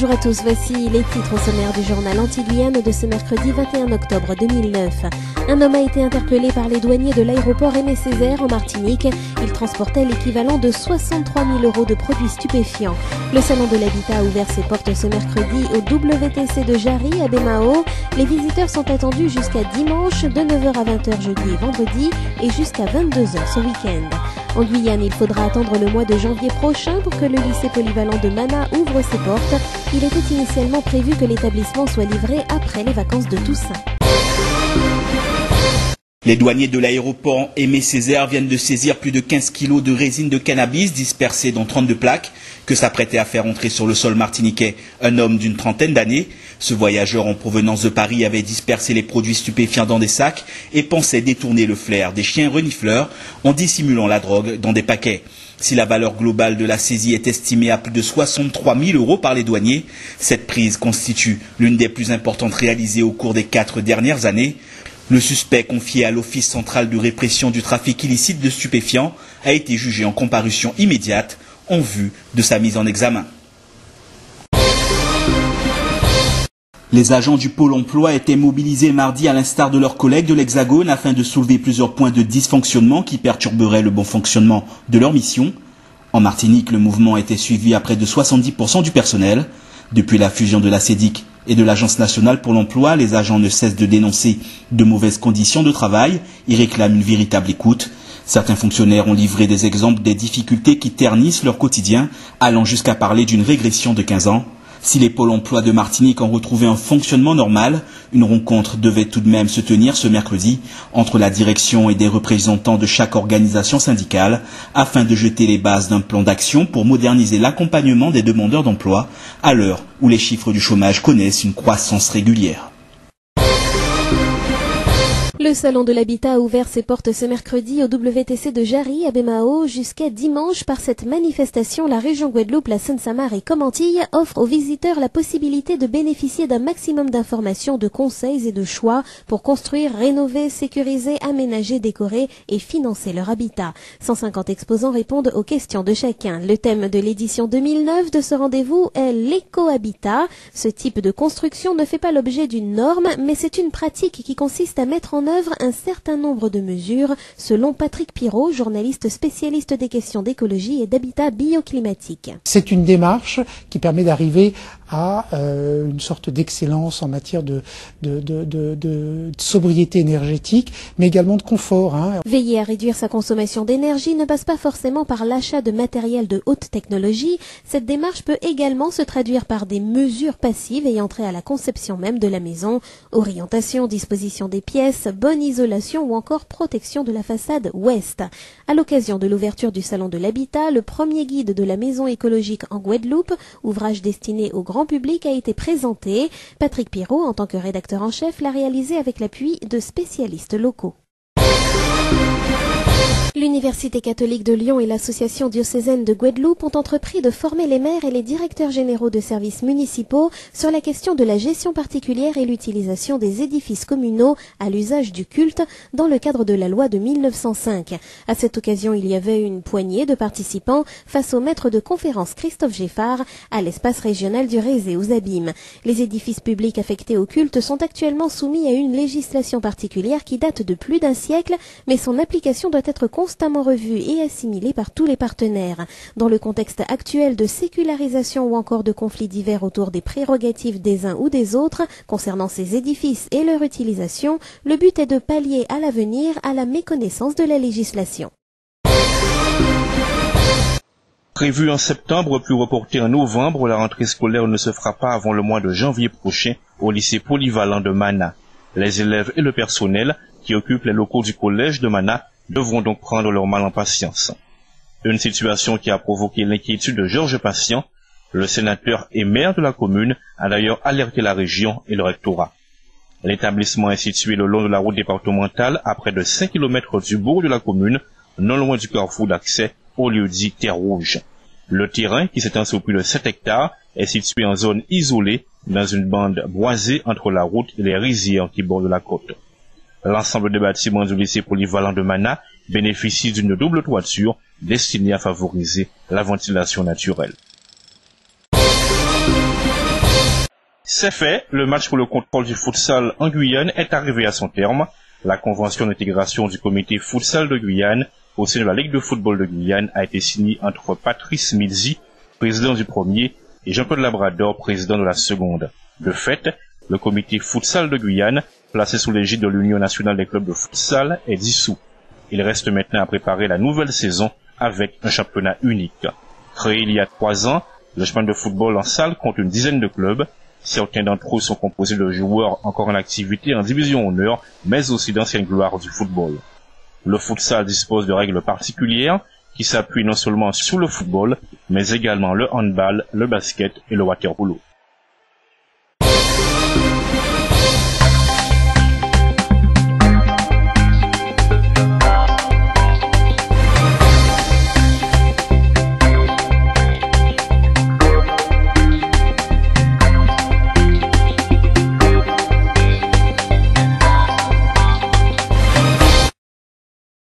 Bonjour à tous, voici les titres au sommaire du journal Antilliane de ce mercredi 21 octobre 2009. Un homme a été interpellé par les douaniers de l'aéroport Aimé Césaire en Martinique. Il transportait l'équivalent de 63 000 € de produits stupéfiants. Le salon de l'habitat a ouvert ses portes ce mercredi au WTC de Jarry à Bémao. Les visiteurs sont attendus jusqu'à dimanche de 9h à 20h jeudi et vendredi et jusqu'à 22h ce week-end. En Guyane, il faudra attendre le mois de janvier prochain pour que le lycée polyvalent de Mana ouvre ses portes. Il était initialement prévu que l'établissement soit livré après les vacances de Toussaint. Les douaniers de l'aéroport Aimé Césaire viennent de saisir plus de 15 kilos de résine de cannabis dispersée dans 32 plaques que s'apprêtait à faire entrer sur le sol martiniquais un homme d'une trentaine d'années. Ce voyageur en provenance de Paris avait dispersé les produits stupéfiants dans des sacs et pensait détourner le flair des chiens renifleurs en dissimulant la drogue dans des paquets. Si la valeur globale de la saisie est estimée à plus de 63 000 € par les douaniers, cette prise constitue l'une des plus importantes réalisées au cours des 4 dernières années. Le suspect, confié à l'Office central de répression du trafic illicite de stupéfiants, a été jugé en comparution immédiate en vue de sa mise en examen. Les agents du Pôle emploi étaient mobilisés mardi à l'instar de leurs collègues de l'Hexagone afin de soulever plusieurs points de dysfonctionnement qui perturberaient le bon fonctionnement de leur mission. En Martinique, le mouvement était suivi à près de 70% du personnel. Depuis la fusion de la CEDIC et de l'Agence nationale pour l'emploi, les agents ne cessent de dénoncer de mauvaises conditions de travail. Ils réclament une véritable écoute. Certains fonctionnaires ont livré des exemples des difficultés qui ternissent leur quotidien, allant jusqu'à parler d'une régression de 15 ans. Si les pôles emploi de Martinique ont retrouvé un fonctionnement normal, une rencontre devait tout de même se tenir ce mercredi entre la direction et des représentants de chaque organisation syndicale afin de jeter les bases d'un plan d'action pour moderniser l'accompagnement des demandeurs d'emploi à l'heure où les chiffres du chômage connaissent une croissance régulière. Le salon de l'habitat a ouvert ses portes ce mercredi au WTC de Jarry à Bémao. Jusqu'à dimanche, par cette manifestation, la région Guadeloupe, la Seine-Saint-Marc et Comantilles offrent aux visiteurs la possibilité de bénéficier d'un maximum d'informations, de conseils et de choix pour construire, rénover, sécuriser, aménager, décorer et financer leur habitat. 150 exposants répondent aux questions de chacun. Le thème de l'édition 2009 de ce rendez-vous est l'éco-habitat. Ce type de construction ne fait pas l'objet d'une norme, mais c'est une pratique qui consiste à mettre en œuvre un certain nombre de mesures, selon Patrick Pirot, journaliste spécialiste des questions d'écologie et d'habitat bioclimatique. C'est une démarche qui permet d'arriver à une sorte d'excellence en matière de sobriété énergétique, mais également de confort. Veiller à réduire sa consommation d'énergie ne passe pas forcément par l'achat de matériel de haute technologie. Cette démarche peut également se traduire par des mesures passives ayant trait à la conception même de la maison, orientation, disposition des pièces, bonne isolation ou encore protection de la façade ouest. À l'occasion de l'ouverture du Salon de l'habitat, le premier guide de la maison écologique en Guadeloupe, ouvrage destiné au grand public, a été présenté. Patrick Pirot, en tant que rédacteur en chef, l'a réalisé avec l'appui de spécialistes locaux. L'Université catholique de Lyon et l'Association diocésaine de Guadeloupe ont entrepris de former les maires et les directeurs généraux de services municipaux sur la question de la gestion particulière et l'utilisation des édifices communaux à l'usage du culte dans le cadre de la loi de 1905. À cette occasion, il y avait une poignée de participants face au maître de conférence Christophe Geffard à l'espace régional du Rézé aux Abîmes. Les édifices publics affectés au culte sont actuellement soumis à une législation particulière qui date de plus d'un siècle, mais son application doit être constamment revue et assimilée par tous les partenaires. Dans le contexte actuel de sécularisation ou encore de conflits divers autour des prérogatives des uns ou des autres concernant ces édifices et leur utilisation, le but est de pallier à l'avenir à la méconnaissance de la législation. Prévu en septembre puis reporté en novembre, la rentrée scolaire ne se fera pas avant le mois de janvier prochain au lycée polyvalent de Mana. Les élèves et le personnel qui occupent les locaux du collège de Mana devront donc prendre leur mal en patience. Une situation qui a provoqué l'inquiétude de Georges Patient. Le sénateur et maire de la commune a d'ailleurs alerté la région et le rectorat. L'établissement est situé le long de la route départementale à près de 5 km du bourg de la commune, non loin du carrefour d'accès au lieu dit Terre Rouge. Le terrain, qui s'étend sur plus de 7 hectares, est situé en zone isolée, dans une bande boisée entre la route et les rizières qui bordent la côte. L'ensemble des bâtiments du lycée polyvalent de Mana bénéficie d'une double toiture destinée à favoriser la ventilation naturelle. C'est fait, le match pour le contrôle du futsal en Guyane est arrivé à son terme. La convention d'intégration du comité futsal de Guyane au sein de la Ligue de football de Guyane a été signée entre Patrice Milzi, président du premier, et Jean-Claude Labrador, président de la seconde. De fait, le comité futsal de Guyane, placé sous l'égide de l'Union nationale des clubs de futsal, est dissous. Il reste maintenant à préparer la nouvelle saison avec un championnat unique. Créé il y a 3 ans, le championnat de football en salle compte une dizaine de clubs. Certains d'entre eux sont composés de joueurs encore en activité en division honneur, mais aussi d'anciennes gloires du football. Le futsal dispose de règles particulières qui s'appuient non seulement sur le football, mais également le handball, le basket et le water polo.